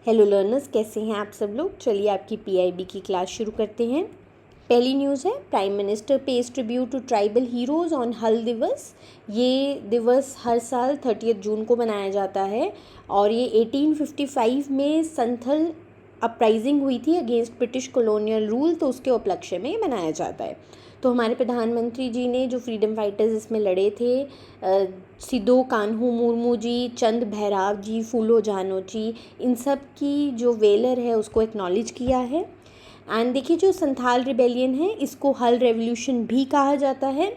Hello learners, कैसे हैं आप सब लोग। चलिए आपकी पीआईबी की क्लास शुरू करते हैं। पहली न्यूज़ है, prime minister pays tribute to tribal heroes on Hul Diwas. ये दिवस हर साल 30 जून को मनाया जाता है और ये 1855 में संथल अपराइजिंग हुई थी अगेंस्ट ब्रिटिश कॉलोनियल रूल, तो उसके उपलक्ष्य में मनाया जाता है। तो हमारे प्रधानमंत्री जी ने जो फ्रीडम फाइटर्स इसमें लड़े थे, सिदो कान्हू मुर्मू जी, चंद भैरव जी, फूलो जानो जी, इन सब की जो वेलर है उसको एक्नॉलेज किया है। एंड देखिए, जो संथाल रिबेलियन है इसको हल रेवोल्यूशन भी कहा जाता है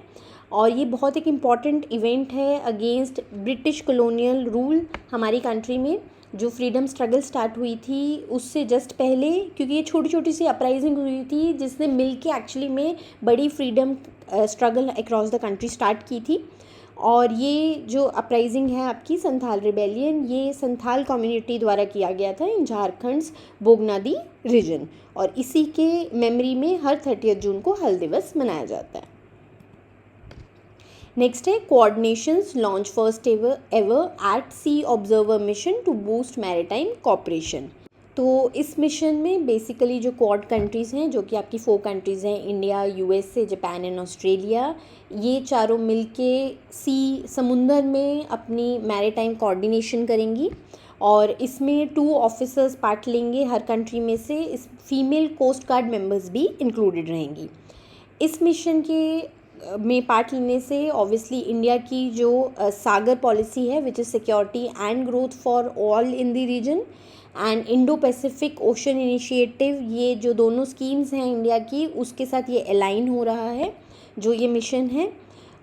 और ये बहुत एक इम्पॉर्टेंट इवेंट है अगेंस्ट ब्रिटिश कॉलोनियल रूल हमारी कंट्री में। जो फ्रीडम स्ट्रगल स्टार्ट हुई थी उससे जस्ट पहले, क्योंकि ये छोटी छोटी सी अपराइजिंग हुई थी जिसने मिलके एक्चुअली में बड़ी freedom struggle across the country start की थी। और ये जो अपराइजिंग है आपकी संथाल रिबेलियन, ये संथाल कम्युनिटी द्वारा किया गया था इन झारखंड बोगनादी रीजन, और इसी के मेमोरी में हर 30 जून को हल दिवस मनाया जाता है। नेक्स्ट है, quad nations launch first ever at sea observer mission to boost maritime cooperation. तो इस मिशन में बेसिकली जो क्वाड कंट्रीज़ हैं, जो कि आपकी 4 कंट्रीज़ हैं, India, USA, Japan and Australia, ये चारों मिलके समुंदर में अपनी मैरीटाइम कोऑर्डिनेशन करेंगी और इसमें 2 ऑफिसर्स पार्ट लेंगे हर कंट्री में से। इस फीमेल कोस्ट गार्ड मेंबर्स भी इंक्लूडेड रहेंगी। इस मिशन के में पार्ट लेने से ऑब्वियसली इंडिया की जो सागर पॉलिसी है, which is security and growth for all in the region, and Indo Pacific Ocean initiative, ये जो दोनों स्कीम्स हैं इंडिया की, उसके साथ ये अलाइन हो रहा है जो ये मिशन है।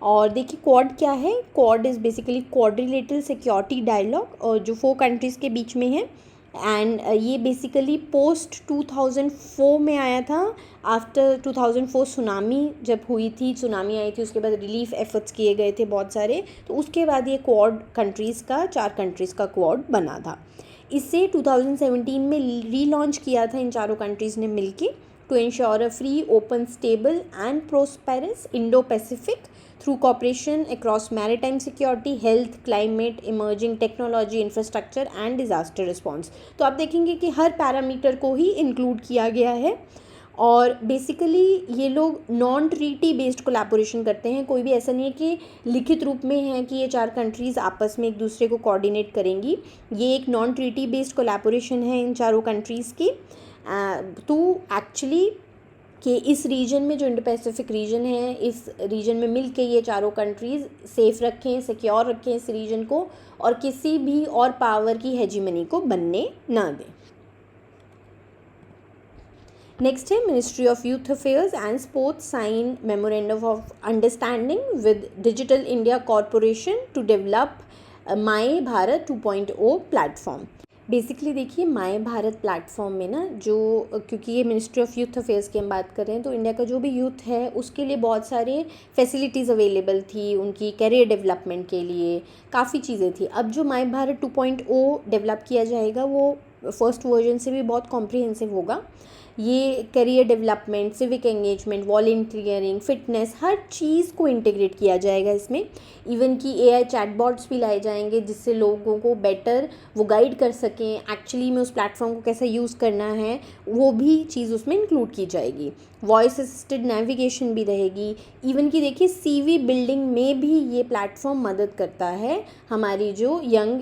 और देखिए, क्वाड क्या है। Quad is basically quadrilateral security dialogue, और जो 4 कंट्रीज़ के बीच में है। एंड ये बेसिकली पोस्ट 2004 में आया था। आफ्टर 2004 सुनामी जब हुई थी, सुनामी आई थी, उसके बाद रिलीफ एफर्ट्स किए गए थे बहुत सारे, तो उसके बाद ये क्वाड कंट्रीज़ का, 4 कंट्रीज़ का क्वाड बना था। इसे 2017 में रीलॉन्च किया था इन चारों कंट्रीज़ ने मिलके, to ensure a free, open, stable and prosperous Indo Pacific through cooperation across maritime security, health, climate, emerging technology, infrastructure and disaster response. तो आप देखेंगे कि हर पैरामीटर को ही इंक्लूड किया गया है। और बेसिकली ये लोग नॉन ट्रीटी बेस्ड कोलैबोरेशन करते हैं। कोई भी ऐसा नहीं है कि लिखित रूप में है कि ये 4 कंट्रीज़ आपस में एक दूसरे को कोऑर्डिनेट करेंगी। ये एक नॉन ट्रीटी बेस्ड कोलैबोरेशन है इन चारों कंट्रीज़ की। तो एक्चुअली कि इस रीजन में, जो इंडो पैसिफिक रीजन है, इस रीजन में मिल के ये चारों कंट्रीज़ सेफ रखें, सिक्योर रखें इस रीजन को, और किसी भी और पावर की हेजीमनी को बनने ना दें। नेक्स्ट है, ministry of youth affairs and sports sign memorandum of understanding with digital India corporation to develop my Bharat 2.0 platform. Basically देखिए, माय भारत प्लेटफॉर्म में ना, जो क्योंकि ये मिनिस्ट्री ऑफ यूथ अफेयर्स की हम बात कर रहे हैं, तो इंडिया का जो भी यूथ है उसके लिए बहुत सारे फैसिलिटीज़ अवेलेबल थी, उनकी करियर डेवलपमेंट के लिए काफ़ी चीज़ें थी। अब जो माय भारत 2.0 डेवलप किया जाएगा वो फर्स्ट वर्जन से भी बहुत कॉम्प्रिहेंसिव होगा। ये career development, civic engagement, volunteering, fitness, हर चीज़ को इंटीग्रेट किया जाएगा इसमें। इवन कि एआई चैटबॉट्स भी लाए जाएंगे जिससे लोगों को बेटर वो गाइड कर सकें, एक्चुअली में उस प्लेटफॉर्म को कैसे यूज़ करना है, वो भी चीज़ उसमें इंक्लूड की जाएगी। वॉइस असिस्टेड नेविगेशन भी रहेगी। इवन कि देखिए, सीवी बिल्डिंग में भी ये प्लेटफॉर्म मदद करता है हमारी जो यंग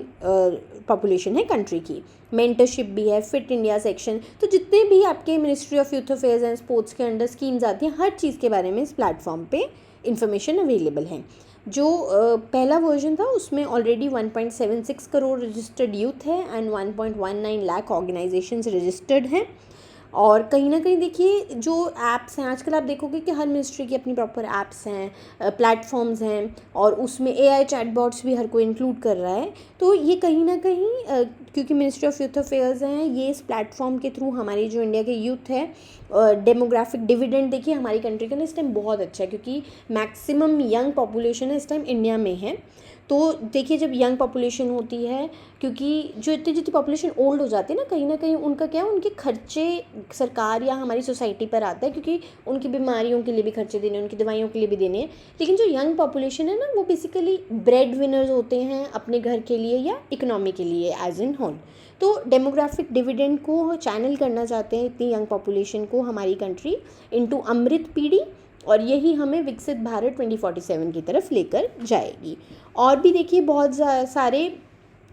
पॉपुलेशन है कंट्री की। मेंटरशिप भी है, फिट इंडिया सेक्शन, तो जितने भी आपके ministry of youth affairs and sports के अंडर स्कीम्स आती हैं, हर चीज़ के बारे में इस प्लेटफॉर्म पे इंफॉर्मेशन अवेलेबल है। जो पहला वर्जन था उसमें ऑलरेडी 1.76 करोड़ रजिस्टर्ड यूथ है एंड 1.19 लाख ऑर्गेनाइजेशंस रजिस्टर्ड हैं। और कहीं ना कहीं देखिए, जो ऐप्स हैं आजकल, आप देखोगे कि हर मिनिस्ट्री की अपनी प्रॉपर ऐप्स हैं, प्लेटफॉर्म्स हैं, और उसमें एआई चैटबॉट्स भी हर कोई इंक्लूड कर रहा है। तो ये कहीं ना कहीं क्योंकि मिनिस्ट्री ऑफ यूथ अफेयर्स हैं, ये इस प्लेटफॉर्म के थ्रू हमारी जो इंडिया के यूथ है, डेमोग्राफिक डिविडेंड देखिए हमारी कंट्री का ना इस टाइम बहुत अच्छा है, क्योंकि मैक्सिमम यंग पॉपुलेशन है इस टाइम इंडिया में है। तो देखिए जब यंग पॉपुलेशन होती है, क्योंकि जो इतनी जितनी पॉपुलेशन ओल्ड हो जाती है ना कहीं उनका क्या है, उनके खर्चे सरकार या हमारी सोसाइटी पर आता है, क्योंकि उनकी बीमारियों के लिए भी खर्चे देने, उनकी दवाइयों के लिए भी देने हैं। लेकिन जो यंग पॉपुलेशन है ना, वो बेसिकली ब्रेड विनर्स होते हैं अपने घर के लिए या इकोनॉमी के लिए एज इन होल। तो डेमोग्राफिक डिविडेंड को चैनल करना चाहते हैं इतनी यंग पॉपुलेशन को हमारी कंट्री इनटू अमृत पीढ़ी, और यही हमें विकसित भारत 2047 की तरफ लेकर जाएगी। और भी देखिए बहुत सारे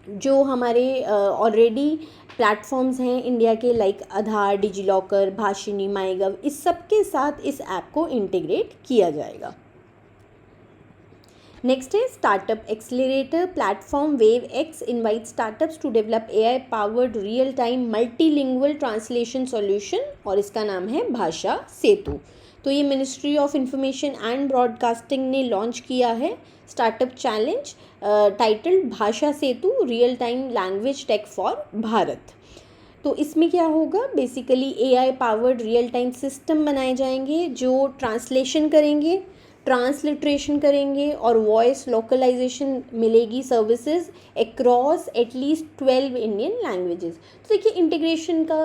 जो हमारे ऑलरेडी प्लेटफॉर्म्स हैं इंडिया के, लाइक आधार, डिजीलॉकर, भाषिनी, माईगव, इस सब के साथ इस ऐप को इंटीग्रेट किया जाएगा। नेक्स्ट है startup accelerator platform wave X invite startups to develop AI powered real time multilingual translation solution, और इसका नाम है भाषा सेतु। तो ये ministry of information and broadcasting ने लॉन्च किया है startup challenge titled Bhasha Setu real time language tech for Bharat. तो इसमें क्या होगा, basically AI powered real time system बनाए जाएंगे जो ट्रांसलेशन करेंगे, ट्रांसलिट्रेशन करेंगे और वॉइस लोकलाइजेशन मिलेगी services across at least 12 Indian languages. तो देखिए इंटीग्रेशन का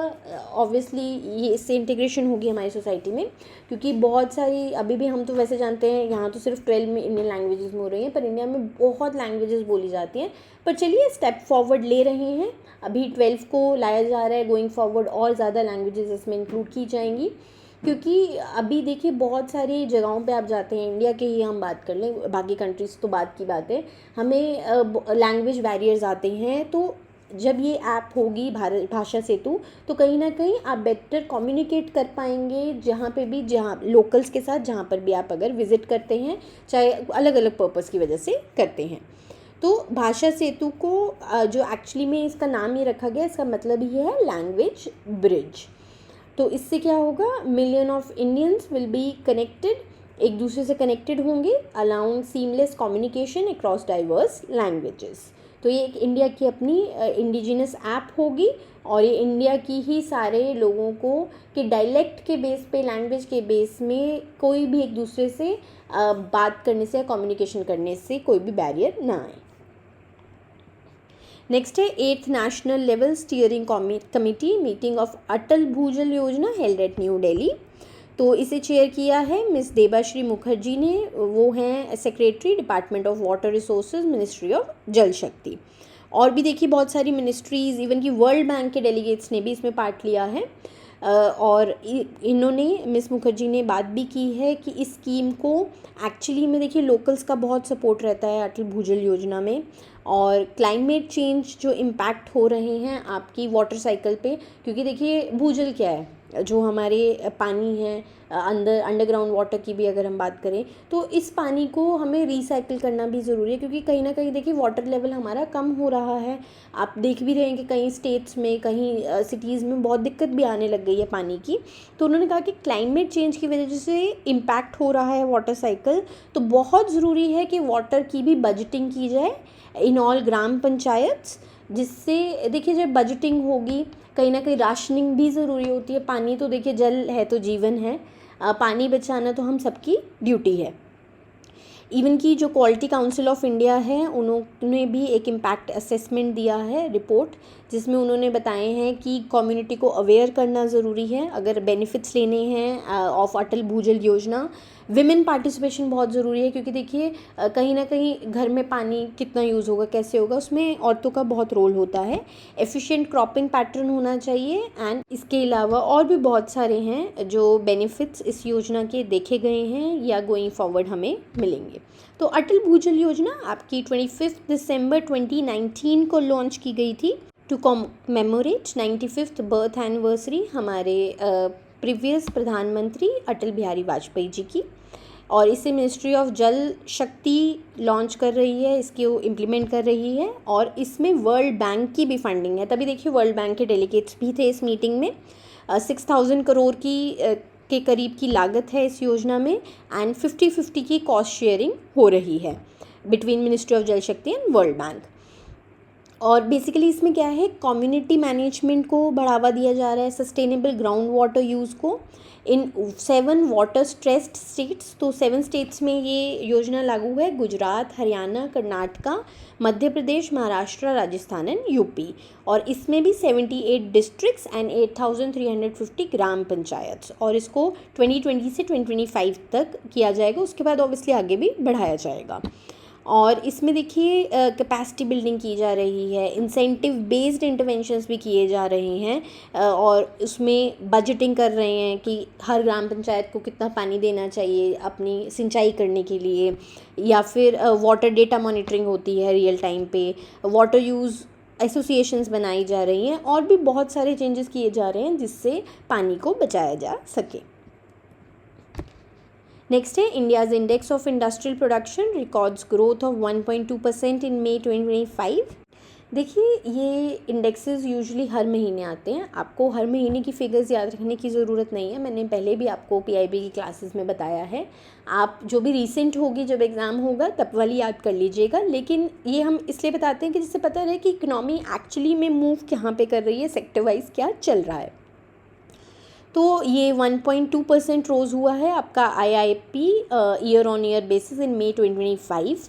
ऑब्वियसली ये इससे इंटीग्रेशन होगी हमारी सोसाइटी में, क्योंकि बहुत सारी अभी भी हम तो वैसे जानते हैं यहाँ तो सिर्फ 12 में इंडियन लैंग्वेजेस में हो रही हैं, पर इंडिया में बहुत लैंग्वेजेस बोली जाती हैं। पर चलिए स्टेप फॉरवर्ड ले रहे हैं, अभी 12 को लाया जा रहा है, गोइंग फॉरवर्ड और ज़्यादा लैंग्वेजेस इसमें इंक्लूड की जाएंगी। क्योंकि अभी देखिए बहुत सारी जगहों पे आप जाते हैं, इंडिया के ही हम बात कर लें, बाकी कंट्रीज़ तो बात की बात है, हमें लैंग्वेज बैरियर्स आते हैं। तो जब ये ऐप होगी भारत भाषा सेतु, तो कहीं ना कहीं आप बेटर कम्युनिकेट कर पाएंगे जहाँ पे भी, जहाँ लोकल्स के साथ जहाँ पर भी आप अगर विज़िट करते हैं, चाहे अलग अलग पर्पज़ की वजह से करते हैं। तो भाषा सेतु को जो एक्चुअली में इसका नाम ये रखा गया, इसका मतलब ये है लैंग्वेज ब्रिज। तो इससे क्या होगा, million of Indians will be connected, एक दूसरे से कनेक्टेड होंगे, allowing seamless communication across diverse languages. तो ये एक इंडिया की अपनी इंडिजिनस ऐप होगी, और ये इंडिया की ही सारे लोगों को कि डायलेक्ट के बेस पे, लैंग्वेज के बेस में कोई भी एक दूसरे से बात करने से या कम्युनिकेशन करने से कोई भी बैरियर ना आए। नेक्स्ट है 8th national level steering committee meeting of Atal Bhujal Yojana held at new Delhi. तो इसे चेयर किया है मिस देबाश्री मुखर्जी ने, वो हैं secretary department of water resources, ministry of जल शक्ति। और भी देखिए बहुत सारी मिनिस्ट्रीज़, इवन कि वर्ल्ड बैंक के डेलीगेट्स ने भी इसमें पार्ट लिया है। और इन्होंने, मिस मुखर्जी ने बात भी की है कि इस स्कीम को एक्चुअली में देखिए लोकल्स का बहुत सपोर्ट रहता है अटल भूजल योजना में, और क्लाइमेट चेंज जो इम्पैक्ट हो रहे हैं आपकी वाटर साइकिल पे, क्योंकि देखिए भूजल क्या है, जो हमारे पानी है अंडरग्राउंड वाटर की भी अगर हम बात करें, तो इस पानी को हमें रिसाइकिल करना भी ज़रूरी है, क्योंकि कहीं ना कहीं देखिए वाटर लेवल हमारा कम हो रहा है। आप देख भी रहे हैं कि कई स्टेट्स में, कहीं सिटीज़ में बहुत दिक्कत भी आने लग गई है पानी की। तो उन्होंने कहा कि क्लाइमेट चेंज की वजह से इम्पैक्ट हो रहा है वाटर साइकिल, तो बहुत ज़रूरी है कि वाटर की भी बजटिंग की जाए इन ऑल ग्राम पंचायत, जिससे देखिए जब बजटिंग होगी, कहीं ना कहीं राशनिंग भी ज़रूरी होती है। पानी तो देखिए जल है तो जीवन है, पानी बचाना तो हम सबकी ड्यूटी है। इवन की जो क्वालिटी काउंसिल ऑफ इंडिया है, उन्होंने भी एक इम्पैक्ट असेसमेंट दिया है रिपोर्ट, जिसमें उन्होंने बताए हैं कि कम्युनिटी को अवेयर करना ज़रूरी है अगर बेनिफिट्स लेने हैं ऑफ अटल भूजल योजना। विमेन पार्टिसिपेशन बहुत ज़रूरी है, क्योंकि देखिए कहीं ना कहीं घर में पानी कितना यूज़ होगा, कैसे होगा, उसमें औरतों का बहुत रोल होता है। एफिशिएंट क्रॉपिंग पैटर्न होना चाहिए, एंड इसके अलावा और भी बहुत सारे हैं जो बेनिफिट्स इस योजना के देखे गए हैं या गोइंग फॉरवर्ड हमें मिलेंगे। तो अटल भूजल योजना आपकी 25 दिसंबर 2019 को लॉन्च की गई थी to commemorate 95th birth anniversary हमारे प्रीवियस प्रधानमंत्री अटल बिहारी वाजपेयी जी की। और इसे मिनिस्ट्री ऑफ जल शक्ति लॉन्च कर रही है, इसको इम्प्लीमेंट कर रही है, और इसमें वर्ल्ड बैंक की भी फंडिंग है। तभी देखिए वर्ल्ड बैंक के डेलीगेट्स भी थे इस मीटिंग में। 6000 करोड़ के करीब की लागत है इस योजना में, एंड 50-50 की कॉस्ट शेयरिंग हो रही है बिटवीन मिनिस्ट्री ऑफ जल शक्ति एंड वर्ल्ड बैंक। और बेसिकली इसमें क्या है, कम्युनिटी मैनेजमेंट को बढ़ावा दिया जा रहा है, सस्टेनेबल ग्राउंड वाटर यूज़ को इन 7 वाटर स्ट्रेस्ड स्टेट्स। तो 7 स्टेट्स में ये योजना लागू है, गुजरात, हरियाणा, कर्नाटका, मध्य प्रदेश, महाराष्ट्र, राजस्थान एंड यूपी। और इसमें भी 78 डिस्ट्रिक्ट्स एंड 8350 ग्राम पंचायत। और इसको 2020 से 2025 तक किया जाएगा, उसके बाद ऑब्वियसली आगे भी बढ़ाया जाएगा। और इसमें देखिए कैपेसिटी बिल्डिंग की जा रही है, इंसेंटिव बेस्ड इंटरवेंशंस भी किए जा रहे हैं, और उसमें बजटिंग कर रहे हैं कि हर ग्राम पंचायत को कितना पानी देना चाहिए अपनी सिंचाई करने के लिए, या फिर वाटर डेटा मॉनिटरिंग होती है रियल टाइम पे, वाटर यूज़ एसोसिएशंस बनाई जा रही हैं, और भी बहुत सारे चेंजेस किए जा रहे हैं जिससे पानी को बचाया जा सके। नेक्स्ट है, India's index of industrial production records growth of 1.2% in May 2025। देखिए ये इंडेक्सेस यूजुअली हर महीने आते हैं, आपको हर महीने की फिगर्स याद रखने की ज़रूरत नहीं है, मैंने पहले भी आपको पीआईबी की क्लासेस में बताया है। आप जो भी रीसेंट होगी, जब एग्ज़ाम होगा तब वाली याद कर लीजिएगा, लेकिन ये हम इसलिए बताते हैं कि जिससे पता रहे कि इकनॉमी एक्चुअली में मूव कहाँ पे कर रही है, सेक्टर वाइज क्या चल रहा है। तो ये 1.2% रोज़ हुआ है आपका IIP year on year basis in May 2025,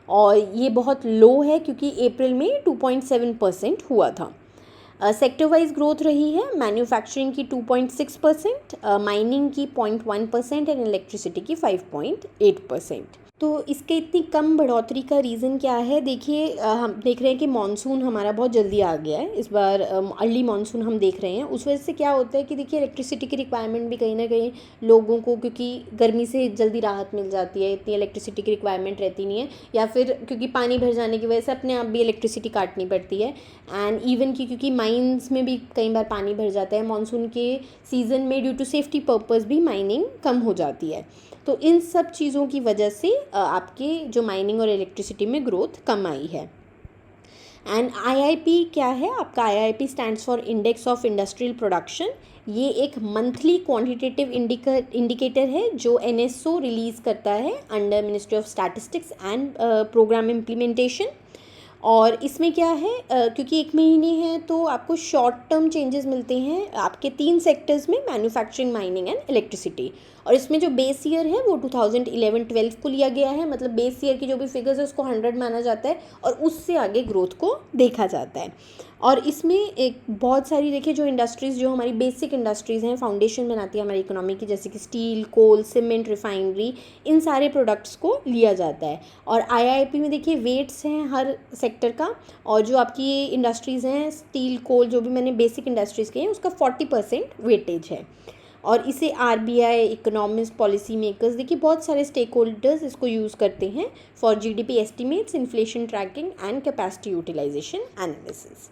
और ये बहुत लो है क्योंकि अप्रैल में 2.7% हुआ था। सेक्टर वाइज ग्रोथ रही है, मैन्युफैक्चरिंग की 2.6%, माइनिंग की 0.1% एंड इलेक्ट्रिसिटी की 5.8%। तो इसके इतनी कम बढ़ोतरी का रीज़न क्या है? देखिए हम देख रहे हैं कि मानसून हमारा बहुत जल्दी आ गया है इस बार, अर्ली मानसून हम देख रहे हैं। उस वजह से क्या होता है कि देखिए इलेक्ट्रिसिटी की रिक्वायरमेंट भी कहीं ना कहीं लोगों को, क्योंकि गर्मी से जल्दी राहत मिल जाती है, इतनी इलेक्ट्रिसिटी की रिक्वायरमेंट रहती नहीं है, या फिर क्योंकि पानी भर जाने की वजह से अपने आप भी इलेक्ट्रिसिटी काटनी पड़ती है। एंड इवन कि क्योंकि माइंस में भी कई बार पानी भर जाता है मानसून के सीज़न में, ड्यू टू सेफ्टी पर्पज़ भी माइनिंग कम हो जाती है। तो इन सब चीज़ों की वजह से आपके जो माइनिंग और इलेक्ट्रिसिटी में ग्रोथ कम आई है। एंड आईआईपी क्या है? आपका IIP stands for index of industrial production. ये एक मंथली क्वांटिटेटिव इंडिकेटर है जो एनएसओ रिलीज़ करता है under ministry of statistics and programme implementation. और इसमें क्या है, क्योंकि एक महीने है तो आपको शॉर्ट टर्म चेंजेस मिलते हैं आपके 3 सेक्टर्स में, मैन्युफैक्चरिंग, माइनिंग एंड इलेक्ट्रिसिटी। और इसमें जो बेस ईयर है वो 2011-12 को लिया गया है, मतलब बेस ईयर की जो भी फिगर्स है उसको 100 माना जाता है और उससे आगे ग्रोथ को देखा जाता है। और इसमें एक बहुत सारी देखिए जो इंडस्ट्रीज़, जो हमारी बेसिक इंडस्ट्रीज़ हैं, फाउंडेशन बनाती है हमारी इकोनॉमी की, जैसे कि स्टील, कोल, सीमेंट, रिफाइनरी, इन सारे प्रोडक्ट्स को लिया जाता है। और आईआईपी में देखिए वेट्स हैं हर सेक्टर का, और जो आपकी ये इंडस्ट्रीज़ हैं स्टील, कोल, जो भी मैंने बेसिक इंडस्ट्रीज़ कही हैं, उसका 40% वेटेज है। और इसे आरबीआई, इकोनॉमिस्ट, पॉलिसी मेकर्स, देखिए बहुत सारे स्टेक होल्डर्स इसको यूज़ करते हैं for GDP estimates, inflation tracking and capacity utilisation analysis.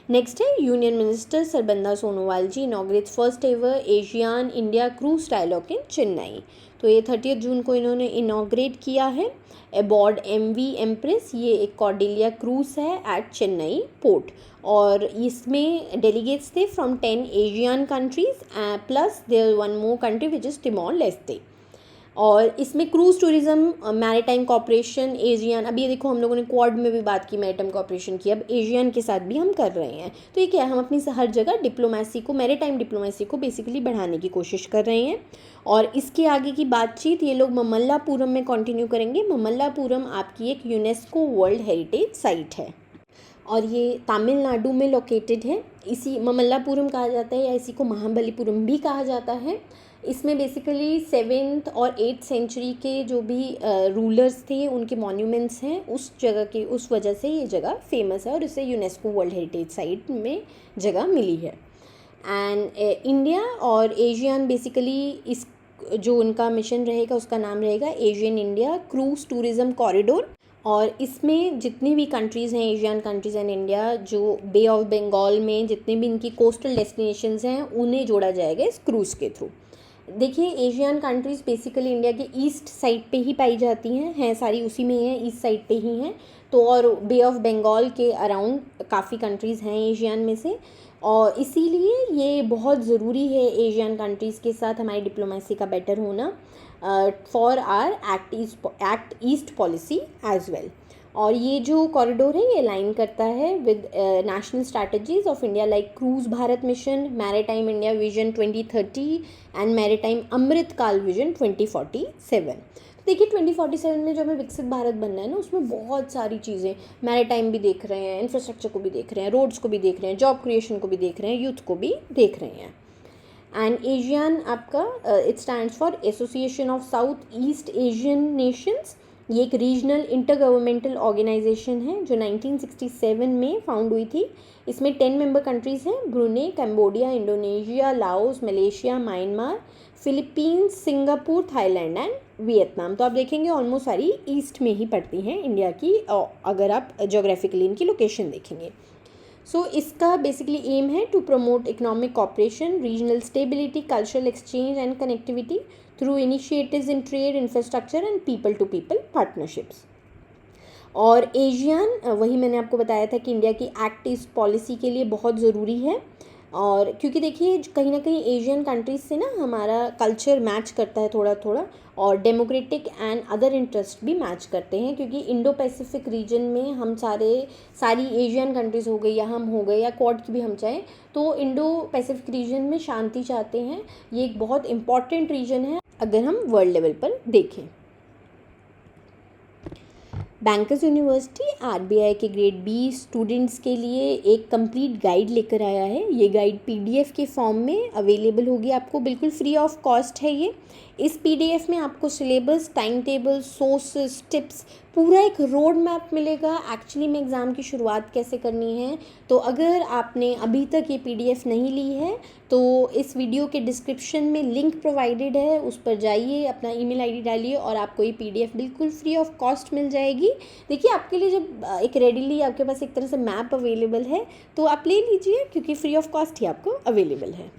Next है, union minister Sarbananda Sonowal ji inaugurates first ever ASEAN India cruise dialogue in Chennai. तो ये 30 जून को इन्होंने इनॉग्रेट किया है अबॉर्ड एमवी एम्प्रेस। ये एक कॉर्डेलिया क्रूज है एट चेन्नई पोर्ट, और इसमें डेलीगेट्स थे from 10 ASEAN countries plus there one more country which is Timor Leste. और इसमें cruise tourism, maritime cooperation, ASEAN, अभी ये देखो हम लोगों ने क्वाड में भी बात की मैरीटाइम कॉपरेशन की, अब एशियन के साथ भी हम कर रहे हैं। तो ये क्या है, हम अपनी हर जगह डिप्लोमेसी को, मैरीटाइम डिप्लोमेसी को बेसिकली बढ़ाने की कोशिश कर रहे हैं। और इसके आगे की बातचीत ये लोग ममल्लापुरम में कंटिन्यू करेंगे। ममल्लापुरम आपकी एक यूनेस्को वर्ल्ड हेरिटेज साइट है और ये तमिलनाडु में लोकेटेड है। इसी ममल्लापुरम कहा जाता है या इसी को महाबलीपुरम भी कहा जाता है। इसमें बेसिकली 7th और 8th सेंचुरी के जो भी रूलर्स थे उनके मॉन्यूमेंट्स हैं उस जगह के, उस वजह से ये जगह फेमस है और इसे यूनेस्को वर्ल्ड हेरिटेज साइट में जगह मिली है। एंड इंडिया और एशियन बेसिकली इस जो उनका मिशन रहेगा उसका नाम रहेगा Asian India cruise tourism corridor. और इसमें जितनी भी कंट्रीज़ हैं, एशियन कंट्रीज़ एंड इंडिया, जो बे ऑफ बंगाल में जितने भी इनकी कोस्टल डेस्टिनेशंस हैं उन्हें जोड़ा जाएगा इस क्रूज़ के थ्रू। देखिए एशियन कंट्रीज़ बेसिकली इंडिया के ईस्ट साइड पे ही पाई जाती हैं सारी उसी में ही हैं, ईस्ट साइड पे ही हैं। तो और बे ऑफ बंगाल के अराउंड काफ़ी कंट्रीज़ हैं एशियन में से, और इसीलिए ये बहुत ज़रूरी है एशियन कंट्रीज़ के साथ हमारी डिप्लोमेसी का बेटर होना for our Act East policy as well. और ये जो कॉरिडोर है ये अलाइन करता है with national strategies of India like cruise Bharat mission, maritime India vision 2030 and maritime Amrit Kaal vision 2047। तो देखिए 2047 में जो हमें विकसित भारत बनना है ना, उसमें बहुत सारी चीज़ें, मैरीटाइम भी देख रहे हैं, इंफ्रास्ट्रक्चर को भी देख रहे हैं, रोड्स को भी देख रहे हैं, जॉब क्रिएशन को भी देख रहे हैं, यूथ को भी देख रहे हैं। एंड एशियन आपका it stands for association of south east Asian Nations. ये एक रीजनल इंटर गवर्नमेंटल ऑर्गेनाइजेशन है जो 1967 में फाउंड हुई थी। इसमें 10 मेंबर कंट्रीज़ हैं, Brunei, Cambodia, Indonesia, Laos, Malaysia, Myanmar, Philippines, Singapore, Thailand and Vietnam. तो आप देखेंगे ऑलमोस्ट सारी ईस्ट में ही पड़ती हैं इंडिया की, अगर आप जोग्राफिकली इनकी लोकेशन देखेंगे। सो इसका बेसिकली एम है to promote economic cooperation, regional stability, cultural exchange and connectivity through initiatives in trade, infrastructure and people to people partnerships. और एशियन, वही मैंने आपको बताया था कि इंडिया की एक्ट ईस्ट पॉलिसी के लिए बहुत ज़रूरी है। और क्योंकि देखिए कहीं ना कहीं एशियन कंट्रीज़ से ना हमारा कल्चर मैच करता है थोड़ा थोड़ा, और डेमोक्रेटिक एंड अदर इंटरेस्ट भी मैच करते हैं, क्योंकि इंडो पैसिफिक रीजन में हम सारी एशियन कंट्रीज़ हो गई या हम हो गए या क्वाड की भी हम चाहें तो इंडो पैसिफिक रीजन में शांति चाहते हैं। ये एक बहुत इंपॉर्टेंट रीजन है अगर हम वर्ल्ड लेवल पर देखें। बैंकर्स यूनिवर्सिटी आरबीआई के ग्रेड बी स्टूडेंट्स के लिए एक कंप्लीट गाइड लेकर आया है। ये गाइड पीडीएफ के फॉर्म में अवेलेबल होगी आपको, बिल्कुल फ्री ऑफ कॉस्ट है ये। इस पीडीएफ में आपको syllabus, time table, sources, tips, पूरा एक रोड मैप मिलेगा एक्चुअली में एग्ज़ाम की शुरुआत कैसे करनी है। तो अगर आपने अभी तक ये पीडीएफ नहीं ली है तो इस वीडियो के डिस्क्रिप्शन में लिंक प्रोवाइडेड है, उस पर जाइए, अपना ईमेल आईडी डालिए और आपको ये पीडीएफ बिल्कुल फ्री ऑफ कॉस्ट मिल जाएगी। देखिए आपके लिए जब एक रेडीली आपके पास एक तरह से मैप अवेलेबल है तो आप ले लीजिए, क्योंकि फ्री ऑफ कॉस्ट ही आपको अवेलेबल है।